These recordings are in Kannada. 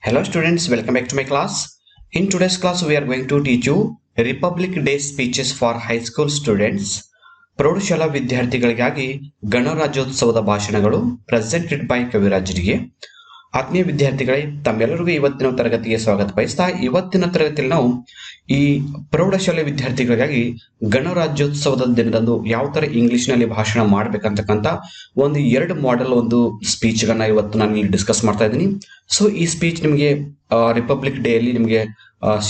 Hello students, welcome back to my class. In today's class, we are going to teach you Republic Day speeches for high school students. ಪ್ರೌಢಶಾಲಾ ವಿದ್ಯಾರ್ಥಿಗಳಿಗಾಗಿ ಗಣರಾಜ್ಯೋತ್ಸವದ ಭಾಷಣಗಳು ಪ್ರೆಸೆಂಟೆಡ್ ಬೈ ಕವಿರಾಜ್ರಿಗೆ. ಆತ್ಮೀಯ ವಿದ್ಯಾರ್ಥಿಗಳೇ, ತಮ್ಮೆಲ್ಲರಿಗೂ ಇವತ್ತಿನ ತರಗತಿಗೆ ಸ್ವಾಗತ ಬಯಸ್ತಾ ಇವತ್ತಿನ ತರಗತಿಯಲ್ಲಿ ನಾವು ಈ ಪ್ರೌಢಶಾಲೆ ವಿದ್ಯಾರ್ಥಿಗಳಿಗಾಗಿ ಗಣರಾಜ್ಯೋತ್ಸವದ ದಿನದಂದು ಯಾವ ತರ ಇಂಗ್ಲಿಷ್ ನಲ್ಲಿ ಭಾಷಣ ಮಾಡ್ಬೇಕಂತಕ್ಕಂತ ಎರಡು ಮಾಡೆಲ್ ಸ್ಪೀಚ್ ಗಳನ್ನ ಇವತ್ತು ನಾನು ಇಲ್ಲಿ ಡಿಸ್ಕಸ್ ಮಾಡ್ತಾ ಇದ್ದೀನಿ. ಸೊ ಈ ಸ್ಪೀಚ್ ನಿಮಗೆ ರಿಪಬ್ಲಿಕ್ ಡೇ ಅಲ್ಲಿ ನಿಮಗೆ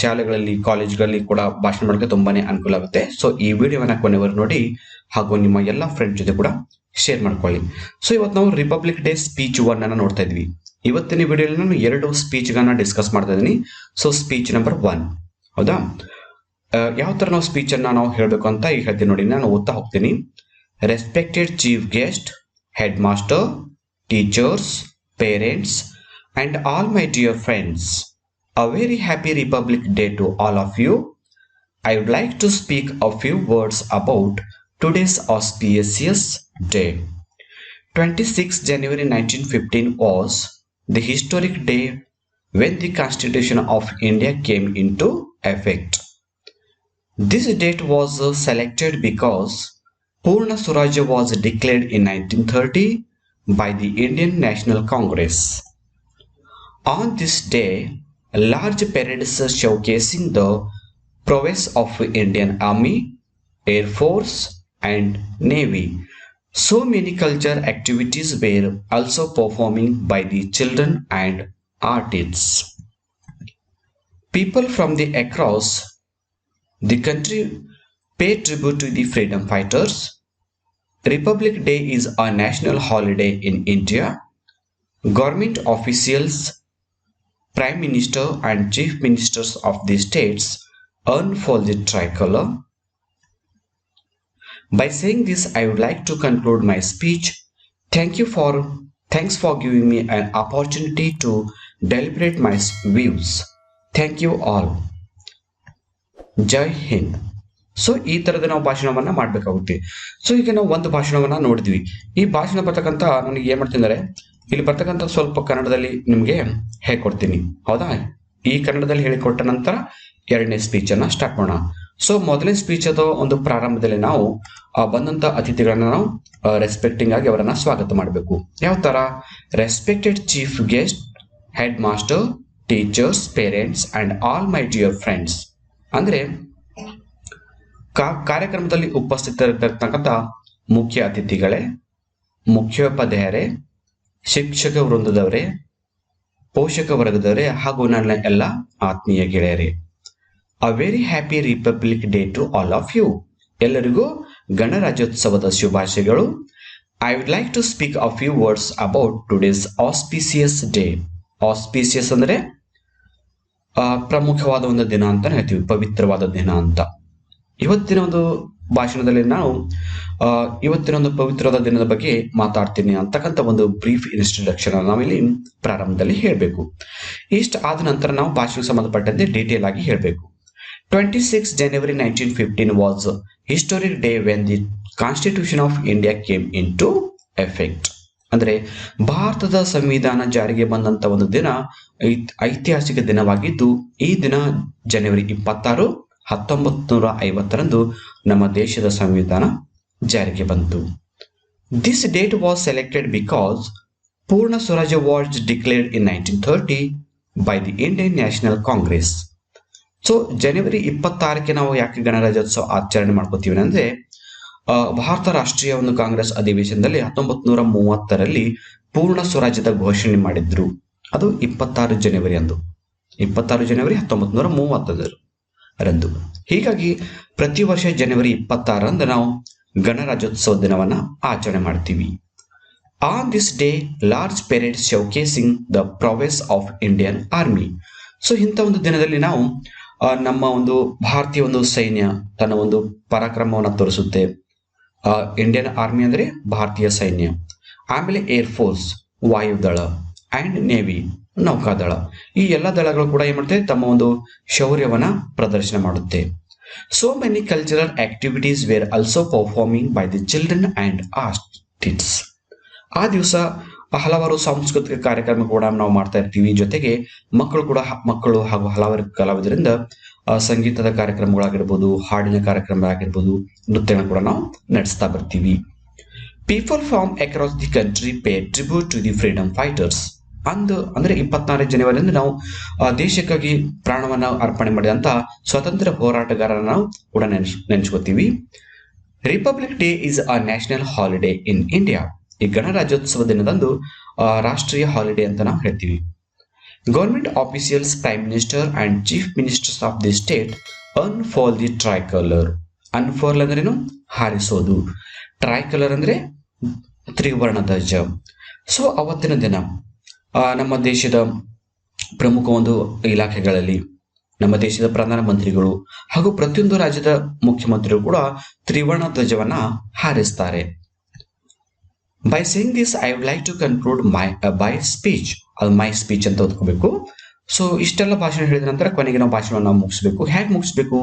ಶಾಲೆಗಳಲ್ಲಿ ಕಾಲೇಜ್ಗಳಲ್ಲಿ ಕೂಡ ಭಾಷಣ ಮಾಡೋಕೆ ತುಂಬಾನೇ ಅನುಕೂಲ ಆಗುತ್ತೆ. ಸೊ ಈ ವಿಡಿಯೋವನ್ನ ಕೊನೆವರೆಗೂ ನೋಡಿ ಹಾಗೂ ನಿಮ್ಮ ಎಲ್ಲ ಫ್ರೆಂಡ್ ಜೊತೆ ಕೂಡ ಶೇರ್ ಮಾಡ್ಕೊಳ್ಳಿ. ಸೊ ಇವತ್ತು ನಾವು ರಿಪಬ್ಲಿಕ್ ಡೇ ಸ್ಪೀಚ್ 1 ಅನ್ನ ನೋಡ್ತಾ ಇದ್ವಿ. ಇವತ್ತಿನ ವಿಡಿಯೋಲಿ ನಾನು 2 ಸ್ಪೀಚ್ ಗಳನ್ನ ಡಿಸ್ಕಸ್ ಮಾಡ್ತಾ ಇದ್ದೀನಿ. ಸೊ ಸ್ಪೀಚ್ ನಂಬರ್ 1, ಹೌದಾ? ಯಾವ ತರ ನಾವು ಸ್ಪೀಚ್ ಅನ್ನ ನಾವು ಹೇಳಬೇಕು ಅಂತ ಈಗ ಹೇಳ್ತೀನಿ ನೋಡಿ. ನಾನು ಓದ್ತಾ ಹೋಗ್ತೀನಿ. Respected chief guest, head master, teachers, parents and all my dear friends, a very happy Republic Day to all of you. I would like to speak a few words about today's auspicious day. 26 January 1915 was the historic day when the Constitution of India came into effect. This date was selected because Purna Swarajya was declared in 1930 by the Indian National Congress. On this day, large parades showcasing the prowess of Indian Army, Air Force and Navy. So many culture activities were also performing by the children and artists. People from across the country pay tribute to the freedom fighters. Republic Day is a national holiday in India. Government officials, Prime Minister and Chief Ministers of the states unfold the tricolor. By saying this, I would like to conclude my speech. Thanks for giving me an opportunity to deliberate my views. Thank you all. Jai Hind. So ಈ ತರದ ನಾವು ಭಾಷಣವನ್ನ ಮಾಡ್ಬೇಕಾಗುತ್ತೆ. ಸೊ ಈಗ ನಾವು ಒಂದು ಭಾಷಣವನ್ನ ನೋಡಿದ್ವಿ. ಈ ಭಾಷಣ ಬರ್ತಕ್ಕಂತ ನನಗೆ ಏನ್ ಮಾಡ್ತೀನಿ ಅಂದ್ರೆ ಇಲ್ಲಿ ಬರ್ತಕ್ಕಂಥ ಸ್ವಲ್ಪ ಕನ್ನಡದಲ್ಲಿ ನಿಮ್ಗೆ ಹೇಳ್ಕೊಡ್ತೀನಿ, ಹೌದಾ? ಈ ಕನ್ನಡದಲ್ಲಿ ಹೇಳಿಕೊಟ್ಟ ನಂತರ ಎರಡನೇ ಸ್ಪೀಚ್ ಅನ್ನ ಸ್ಟಾರ್ಟ್ ಮಾಡೋಣ. ಸೊ ಮೊದಲನೇ ಸ್ಪೀಚ್ ಅದು ಪ್ರಾರಂಭದಲ್ಲಿ ನಾವು ಬಂದಂತ ಅತಿಥಿಗಳನ್ನ ನಾವು ರೆಸ್ಪೆಕ್ಟಿಂಗ್ ಆಗಿ ಅವರನ್ನ ಸ್ವಾಗತ ಮಾಡಬೇಕು. ಯಾವ ತರ? Respected chief guest, head master, teachers, parents and all my dear friends. ಅಂದ್ರೆ ಕಾರ್ಯಕ್ರಮದಲ್ಲಿ ಉಪಸ್ಥಿತರಿರ್ತಕ್ಕಂಥ ಮುಖ್ಯ ಅತಿಥಿಗಳೇ, ಮುಖ್ಯೋಪಾಧ್ಯಾಯರೇ, ಶಿಕ್ಷಕ ವೃಂದದವರೇ, ಪೋಷಕ ವರ್ಗದವರೇ ಹಾಗೂ ನನ್ನ ಎಲ್ಲ ಆತ್ಮೀಯ ಗೆಳೆಯರೇ. A very happy republic day to all of you. ಎಲ್ಲರಿಗೂ ಗಣರಾಜ್ಯೋತ್ಸವದ ಶುಭಾಶಯಗಳು. I would like to speak a few words about today's auspicious day. Auspicious ಅಂದ್ರೆ ಪ್ರಮುಖವಾದ ಒಂದು ದಿನ ಅಂತ ಹೇಳ್ತೀವಿ, ಪವಿತ್ರವಾದ ದಿನ ಅಂತ. ಇವತ್ತಿನ ಒಂದು ಭಾಷಣದಲ್ಲಿ ನಾವು ಇವತ್ತಿನ ಒಂದು ಪವಿತ್ರವಾದ ದಿನದ ಬಗ್ಗೆ ಮಾತಾಡ್ತೀನಿ ಅಂತಕ್ಕಂಥ ಒಂದು ಬ್ರೀಫ್ ಇಂಟ್ರಡಕ್ಷನ್ ನಾವಿಲ್ಲಿ ಪ್ರಾರಂಭದಲ್ಲಿ ಹೇಳಬೇಕು. ಇಷ್ಟ ಆದ ನಂತರ ನಾವು ಭಾಷಣಕ್ಕೆ ಸಂಬಂಧಪಟ್ಟಂತೆ ಡೀಟೇಲ್ ಆಗಿ ಹೇಳಬೇಕು. 26 January 1915 was historic day when the Constitution of India came into effect. ಅಂದ್ರೆ ಭಾರತದ ಸಂವಿಧಾನ ಜಾರಿಗೆ ಬಂದಂತ ಒಂದು ದಿನ ಐತಿಹಾಸಿಕ ದಿನವಾಗಿದ್ದು, ಈ ದಿನ ಜನವರಿ 26, 1950ರಂದು ನಮ್ಮ ದೇಶದ ಸಂವಿಧಾನ ಜಾರಿಗೆ ಬಂತು. This date was selected because Purna Swarajya was declared in 1930 by the Indian National Congress. So ಜನವರಿ 26ಕ್ಕೆ ನಾವು ಯಾಕೆ ಗಣರಾಜ್ಯೋತ್ಸವ ಆಚರಣೆ ಮಾಡ್ಕೋತೀವಿ ಅಂದ್ರೆ ಭಾರತ ರಾಷ್ಟ್ರೀಯ ಒಂದು ಕಾಂಗ್ರೆಸ್ ಅಧಿವೇಶನದಲ್ಲಿ 1930ರಲ್ಲಿ ಪೂರ್ಣ ಸ್ವರಾಜ್ಯದ ಘೋಷಣೆ ಮಾಡಿದ್ರು. ಅದು 26 ಜನವರಿ ಅಂದು, 26 ಜನವರಿ 1930ರಂದು. ಹೀಗಾಗಿ ಪ್ರತಿ ವರ್ಷ ಜನವರಿ 26ರಂದು ನಾವು ಗಣರಾಜ್ಯೋತ್ಸವ ದಿನವನ್ನ ಆಚರಣೆ ಮಾಡ್ತೀವಿ. On this day large parades showcasing the prowess of Indian army. So ಇಂಥ ಒಂದು ದಿನದಲ್ಲಿ ನಾವು ನಮ್ಮ ಒಂದು ಭಾರತೀಯ ಒಂದು ಸೈನ್ಯ ತನ್ನ ಒಂದು ಪರಾಕ್ರಮವನ್ನು ತೋರಿಸುತ್ತೆ. ಇಂಡಿಯನ್ ಆರ್ಮಿ ಅಂದ್ರೆ ಭಾರತೀಯ ಸೈನ್ಯ, ಆಮೇಲೆ ಏರ್ ಫೋರ್ಸ್ ವಾಯುದಳ ಅಂಡ್ ನೇವಿ ನೌಕಾದಳ, ಈ ಎಲ್ಲ ದಳಗಳು ಕೂಡ ಏನ್ ಮಾಡ್ತವೆ, ತಮ್ಮ ಒಂದು ಶೌರ್ಯವನ್ನ ಪ್ರದರ್ಶನ ಮಾಡುತ್ತೆ. So many cultural activities were also performing by the children and artists. ಆ ದಿವಸ ಹಲವಾರು ಸಾಂಸ್ಕೃತಿಕ ಕಾರ್ಯಕ್ರಮ ಕೂಡ ನಾವು ಮಾಡ್ತಾ ಇರ್ತೀವಿ. ಜೊತೆಗೆ ಮಕ್ಕಳು ಹಾಗೂ ಹಲವಾರು ಕಲಾವಿದರಿಂದ ಸಂಗೀತದ ಕಾರ್ಯಕ್ರಮಗಳಾಗಿರ್ಬೋದು, ಹಾಡಿನ ಕಾರ್ಯಕ್ರಮ ಆಗಿರ್ಬೋದು, ನೃತ್ಯಗಳನ್ನು ಕೂಡ ನಾವು ನಡೆಸ್ತಾ ಬರ್ತೀವಿ. People from across the country pay tribute to the freedom fighters. ಅಂದ್ರೆ 24 ಜನವರಿಯಿಂದ ನಾವು ದೇಶಕ್ಕಾಗಿ ಪ್ರಾಣವನ್ನ ಅರ್ಪಣೆ ಮಾಡಿದಂತ ಸ್ವಾತಂತ್ರ್ಯ ಹೋರಾಟಗಾರರನ್ನ ನಾವು ಕೂಡ ನೆನೆಸ್ಕೋತೀವಿ. Republic day is a national holiday in India. ಈ ಗಣರಾಜ್ಯೋತ್ಸವ ದಿನದಂದು ರಾಷ್ಟ್ರೀಯ ಹಾಲಿಡೇ ಅಂತ ನಾವು ಹೇಳ್ತೀವಿ. Government officials, prime minister and chief ministers of the state unfold the tricolour. Unfold ಅಂದ್ರೇನು? ಹಾರಿಸೋದು. ಟ್ರೈಕಲರ್ ಅಂದ್ರೆ ತ್ರಿವರ್ಣ ಧ್ವಜ. ಸೊ ಅವತ್ತಿನ ದಿನ ನಮ್ಮ ದೇಶದ ಪ್ರಮುಖ ಒಂದು ಇಲಾಖೆಗಳಲ್ಲಿ ನಮ್ಮ ದೇಶದ ಪ್ರಧಾನಮಂತ್ರಿಗಳು ಹಾಗೂ ಪ್ರತಿಯೊಂದು ರಾಜ್ಯದ ಮುಖ್ಯಮಂತ್ರಿಗಳು ಕೂಡ ತ್ರಿವರ್ಣ ಧ್ವಜವನ್ನ ಹಾರಿಸ್ತಾರೆ. By saying this I would like to conclude my speech. ಅದು ಮೈ ಸ್ಪೀಚ್ ಅಂತ ಓದ್ಕೋಬೇಕು. ಸೊ ಇಷ್ಟೆಲ್ಲ ಭಾಷಣ ಹೇಳಿದ ನಂತರ ಕೊನೆಗೆ ನಾವು ಭಾಷಣವನ್ನು ನಾವು ಮುಗಿಸ್ಬೇಕು. ಹೇಗೆ ಮುಗಿಸ್ಬೇಕು?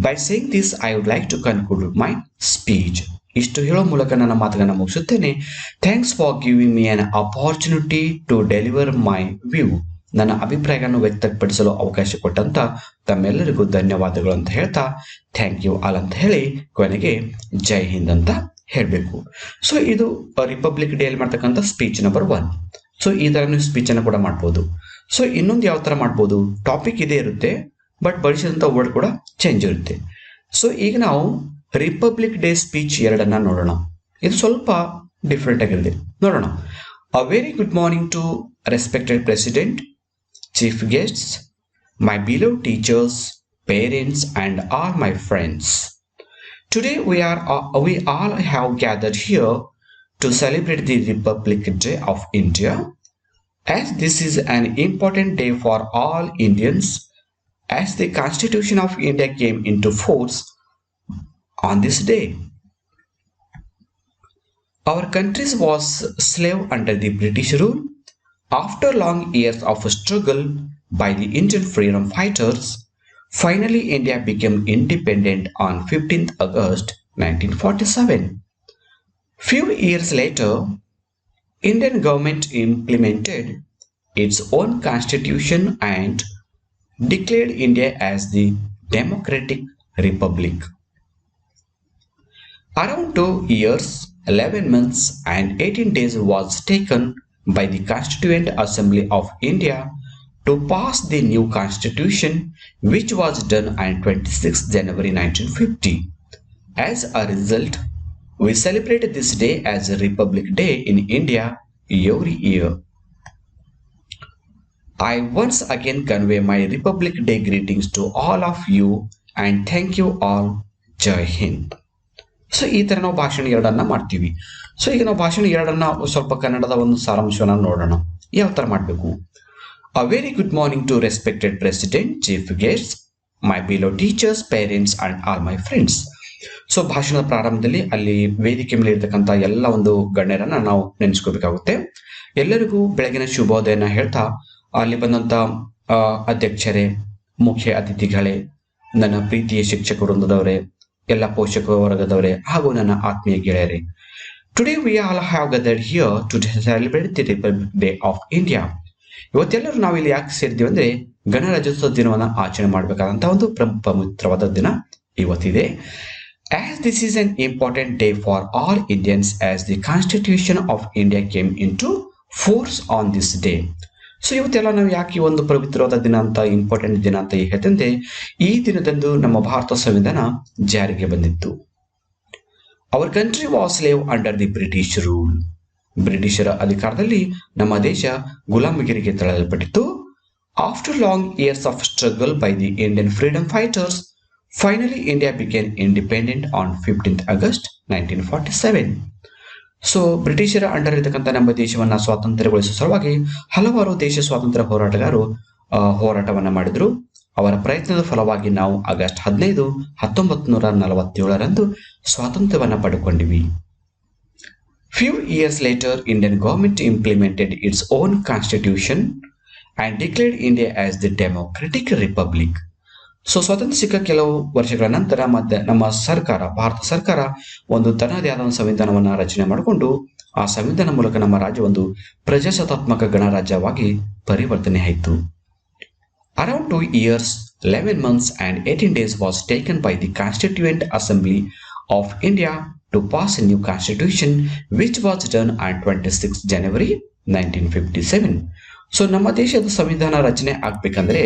By saying this I would like to conclude my speech. ಇಷ್ಟು ಹೇಳೋ ಮೂಲಕ ನನ್ನ ಮಾತುಗಳನ್ನು ಮುಗಿಸುತ್ತೇನೆ. Thanks for giving me an opportunity to deliver my view. ನನ್ನ ಅಭಿಪ್ರಾಯಗಳನ್ನು ವ್ಯಕ್ತಪಡಿಸಲು ಅವಕಾಶ ಕೊಟ್ಟಂತ ತಮ್ಮೆಲ್ಲರಿಗೂ ಧನ್ಯವಾದಗಳು ಅಂತ ಹೇಳ್ತಾ ಥ್ಯಾಂಕ್ ಯು ಆಲ್ ಅಂತ ಹೇಳಿ ಕೊನೆಗೆ ಜೈ ಹಿಂದ್ ಅಂತ ಹೇಳಬೇಕು. ಸೊ ಇದು ರಿಪಬ್ಲಿಕ್ ಡೇ ಅಲ್ಲಿ ಮಾಡ್ತಕ್ಕಂಥ ಸ್ಪೀಚ್ ನಂಬರ್ 1. ಸೊ ಈ ತರ ನೀವು ಸ್ಪೀಚ್ ಅನ್ನು ಕೂಡ ಮಾಡ್ಬೋದು. ಸೊ ಇನ್ನೊಂದು ಯಾವ ತರ ಮಾಡ್ಬೋದು? ಟಾಪಿಕ್ ಇದೇ ಇರುತ್ತೆ, ಬಟ್ ಬಳಸಿದಂಥ ವರ್ಡ್ ಕೂಡ ಚೇಂಜ್ ಇರುತ್ತೆ. ಸೊ ಈಗ ನಾವು ರಿಪಬ್ಲಿಕ್ ಡೇ ಸ್ಪೀಚ್ 2 ನೋಡೋಣ. ಇದು ಸ್ವಲ್ಪ ಡಿಫ್ರೆಂಟ್ ಆಗಿರುತ್ತೆ, ನೋಡೋಣ. A very good morning to respected president, chief guests, my beloved teachers, parents and all my friends. Today we all have gathered here to celebrate the Republic Day of India, as this is an important day for all Indians, as the Constitution of India came into force on this day. Our country was slave under the British rule. After long years of struggle by the Indian freedom fighters, finally India became independent on 15th August 1947. Few years later, Indian government implemented its own constitution and declared India as the Democratic Republic. Around 2 years, 11 months and 18 days was taken by the Constituent Assembly of India to pass the new constitution, which was done on 26 January 1950. As a result, we celebrate this day as a Republic Day in India every year. I once again convey my Republic Day greetings to all of you and thank you all. Jai Hind. So ಈ ತರ ನಾವು ಭಾಷಣ 2 ಮಾಡ್ತೀವಿ. ಸೊ ಈಗ ನಾವು ಭಾಷಣ 2 ಸ್ವಲ್ಪ ಕನ್ನಡದ ಒಂದು ಸಾರಾಂಶವನ್ನ ನೋಡೋಣ. ಯಾವ ತರ ಮಾಡಬೇಕು? A very good morning to respected President, Chief Guests, my beloved teachers, parents and all my friends. So ಭಾಷಣದ ಪ್ರಾರಂಭದಲ್ಲಿ ಅಲ್ಲಿ ವೇದಿಕೆ ಮೇಲೆ ಇರ್ತಕ್ಕಂಥ ಎಲ್ಲ ಒಂದು ಗಣ್ಯರನ್ನ ನಾವು ನೆನೆಸ್ಕೋಬೇಕಾಗುತ್ತೆ. ಎಲ್ಲರಿಗೂ ಬೆಳಗಿನ ಶುಭೋದಯನ ಹೇಳ್ತಾ ಅಲ್ಲಿ ಬಂದಂತ ಅಧ್ಯಕ್ಷರೇ, ಮುಖ್ಯ ಅತಿಥಿಗಳೇ, ನನ್ನ ಪ್ರೀತಿಯ ಶಿಕ್ಷಕ ವೃಂದದವರೇ, ಎಲ್ಲ ಪೋಷಕ ವರ್ಗದವರೇ ಹಾಗೂ ನನ್ನ ಆತ್ಮೀಯ ಗೆಳೆಯರೇ. Today we all have gathered here to celebrate the republic day of India. ಇವತ್ತೆಲ್ಲರೂ ನಾವು ಇಲ್ಲಿ ಯಾಕೆ ಸೇರಿದ್ದೀವಿ ಅಂದ್ರೆ ಗಣರಾಜ್ಯೋತ್ಸವ ದಿನವನ್ನು ಆಚರಣೆ ಮಾಡಬೇಕಾದಂತಹ ಒಂದು ಪವಿತ್ರವಾದ ದಿನ ಇವತ್ತಿದೆ. As this is an important day for all Indians, as the Constitution of India came into force on this day. So ಇವತ್ತೆಲ್ಲ ನಾವು ಯಾಕೆ ಒಂದು ಪವಿತ್ರವಾದ ದಿನ ಅಂತ, ಇಂಪಾರ್ಟೆಂಟ್ ದಿನ ಅಂತ ಹೇಳ್ತಂದ್ರೆ ಈ ದಿನದಂದು ನಮ್ಮ ಭಾರತ ಸಂವಿಧಾನ ಜಾರಿಗೆ ಬಂದಿತ್ತು. Our country was slave under the British rule. ಬ್ರಿಟಿಷರ ಅಧಿಕಾರದಲ್ಲಿ ನಮ್ಮ ದೇಶ ಗುಲಾಮಗಿರಿಗೆ ತಳ್ಳಲ್ಪಟ್ಟಿತ್ತು. After long years of struggle by the Indian freedom fighters, finally India became independent on 15th August 1947. So ಬ್ರಿಟಿಷರ ಅಂಡರ್ ಇರತಕ್ಕಂಥ ನಮ್ಮ ದೇಶವನ್ನ ಸ್ವಾತಂತ್ರ್ಯಗೊಳಿಸುವ ಸಲುವಾಗಿ ಹಲವಾರು ದೇಶ ಸ್ವಾತಂತ್ರ್ಯ ಹೋರಾಟಗಾರರು ಹೋರಾಟವನ್ನ ಮಾಡಿದ್ರು. ಅವರ ಪ್ರಯತ್ನದ ಫಲವಾಗಿ ನಾವು ಆಗಸ್ಟ್ 15, 1947 ಸ್ವಾತಂತ್ರ್ಯವನ್ನ ಪಡೆದುಕೊಂಡಿವಿ. Few years later, Indian government implemented its own constitution and declared India as the Democratic Republic. So ಸ್ವಾತಂತ್ರ್ಯ ಸಿಕ್ಕ ಕೆಲವು ವರ್ಷಗಳ ನಂತರ ನಮ್ಮ ಸರ್ಕಾರ, ಭಾರತ ಸರ್ಕಾರ ಒಂದು ತನ್ನದೇ ಆದ ಸಂವಿಧಾನವನ್ನ ರಚನೆ ಮಾಡಿಕೊಂಡು ಆ ಸಂವಿಧಾನ ಮೂಲಕ ನಮ್ಮ ರಾಜ್ಯ ಒಂದು ಪ್ರಜಾಸತ್ತಾತ್ಮಕ ಗಣರಾಜ್ಯವಾಗಿ ಪರಿವರ್ತನೆ ಆಯಿತು. Around 2 years, 11 months and 18 days was taken by the Constituent Assembly of India to pass a new constitution, which was done on 26 January 1957. So ನಮ್ಮ ದೇಶದ ಸಂವಿಧಾನ ರಚನೆ ಆಗ್ಬೇಕಂದ್ರೆ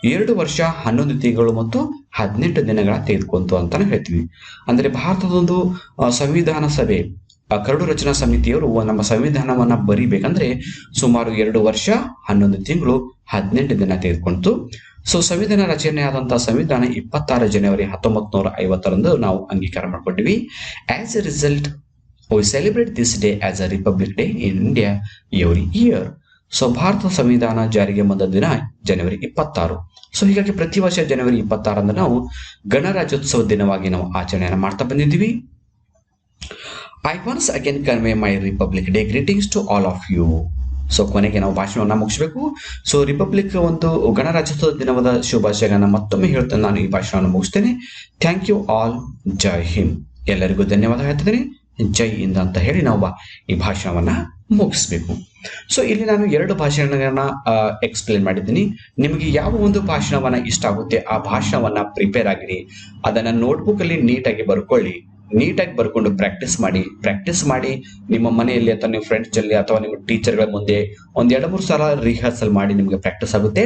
2 ವರ್ಷ 11 ತಿಂಗಳು ಮತ್ತು 18 ದಿನಗಳ ತೆಗೆದುಕೊಂತು ಅಂತಾನೆ ಹೇಳ್ತೀವಿ. ಅಂದ್ರೆ ಭಾರತದೊಂದು ಸಂವಿಧಾನ ಸಭೆ ಕರಡು ರಚನಾ ಸಮಿತಿಯವರು ನಮ್ಮ ಸಂವಿಧಾನವನ್ನ ಬರಿಬೇಕಂದ್ರೆ ಸುಮಾರು 2 ವರ್ಷ 11 ತಿಂಗಳು 18 ದಿನ ತೆಗೆದುಕೊಂತು. ಸೊ ಸಂವಿಧಾನ ರಚನೆ ಆದಂತಹ ಸಂವಿಧಾನ 26 ಜನವರಿ 1950ರಂದು ನಾವು ಅಂಗೀಕಾರ ಮಾಡಿಕೊಂಡಿವಿ. As a result we celebrate this day as a republic day in India every year. So Bharat ಸಂವಿಧಾನ ಜಾರಿಗೆ ಬಂದ ದಿನ ಜನವರಿ 26. ಸೊ ಹೀಗಾಗಿ ಪ್ರತಿ ವರ್ಷ ಜನವರಿ 26ರಂದು ನಾವು ಗಣರಾಜ್ಯೋತ್ಸವ ದಿನವಾಗಿ ನಾವು ಆಚರಣೆಯನ್ನು ಮಾಡ್ತಾ ಬಂದಿದ್ದೀವಿ. I once again convey my Republic Day greetings to all of you. So ಕೊನೆಗೆ ನಾವು ಭಾಷಣವನ್ನ ಮುಗಿಸಬೇಕು. ಸೊ ರಿಪಬ್ಲಿಕ್ ಒಂದು ಗಣರಾಜ್ಯೋತ್ಸವ ದಿನದ ಶುಭಾಶಯಗಳನ್ನ ಮತ್ತೊಮ್ಮೆ ಹೇಳ್ತೇನೆ. ನಾನು ಈ ಭಾಷಣವನ್ನು ಮುಗಿಸ್ತೇನೆ. Thank you all. Jai Hind. ಎಲ್ಲರಿಗೂ ಧನ್ಯವಾದ ಹೇಳ್ತಿದ್ದೇನೆ. ಜೈ ಹಿಂದ್ ಅಂತ ಹೇಳಿ ನಾವು ಈ ಭಾಷಣವನ್ನ ಮುಗಿಸ್ಬೇಕು. ಸೊ ಇಲ್ಲಿ ನಾನು 2 ಭಾಷಣಗಳನ್ನ ಎಕ್ಸ್ಪ್ಲೇನ್ ಮಾಡಿದ್ದೀನಿ. ನಿಮಗೆ ಯಾವ ಒಂದು ಭಾಷಣವನ್ನ ಇಷ್ಟ ಆಗುತ್ತೆ ಆ ಭಾಷಣವನ್ನ ಪ್ರಿಪೇರ್ ಆಗಿರಿ. ಅದನ್ನ ನೋಟ್ಬುಕ್ ಅಲ್ಲಿ ನೀಟಾಗಿ ಬರ್ಕೊಳ್ಳಿ. ನೀಟಾಗಿ ಬರ್ಕೊಂಡು ಪ್ರಾಕ್ಟೀಸ್ ಮಾಡಿ ನಿಮ್ಮ ಮನೆಯಲ್ಲಿ ಅಥವಾ ನಿಮ್ಮ ಫ್ರೆಂಡ್ಸ್ ಜೊತೆ ಅಥವಾ ನಿಮ್ಮ ಟೀಚರ್ಗಳ ಮುಂದೆ 1-2-3 ಸಲ ರಿಹರ್ಸಲ್ ಮಾಡಿ ನಿಮಗೆ ಪ್ರಾಕ್ಟೀಸ್ ಆಗುತ್ತೆ.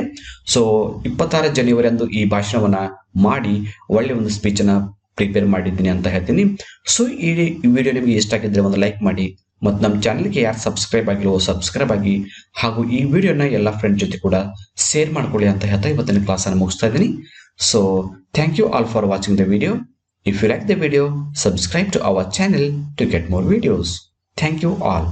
ಸೊ 26 ಜನವರಿ ಅಂದು ಈ ಭಾಷಣವನ್ನ ಮಾಡಿ ಒಳ್ಳೆ ಒಂದು ಸ್ಪೀಚ್ ಅನ್ನ ಪ್ರಿಪೇರ್ ಮಾಡಿದ್ದೀನಿ ಅಂತ ಹೇಳ್ತೀನಿ. ಸೊ ಈ ವಿಡಿಯೋ ನಿಮಗೆ ಇಷ್ಟ ಆಗಿದ್ರೆ ಒಂದು ಲೈಕ್ ಮಾಡಿ ಮತ್ತು ನಮ್ಮ ಚಾನಲ್ಗೆ ಯಾರು ಸಬ್ಸ್ಕ್ರೈಬ್ ಆಗಿಲ್ಲವೋ ಸಬ್ಸ್ಕ್ರೈಬ್ ಆಗಿ, ಹಾಗೂ ಈ ವಿಡಿಯೋನ ಎಲ್ಲ ಫ್ರೆಂಡ್ ಜೊತೆ ಕೂಡ ಶೇರ್ ಮಾಡ್ಕೊಳ್ಳಿ ಅಂತ ಹೇಳ್ತಾ ಇವತ್ತಿನ ಕ್ಲಾಸನ್ನು ಮುಗಿಸ್ತಾ ಇದ್ದೀನಿ. So thank you all for watching the video. If you like the video, subscribe to our channel to get more videos. Thank you all.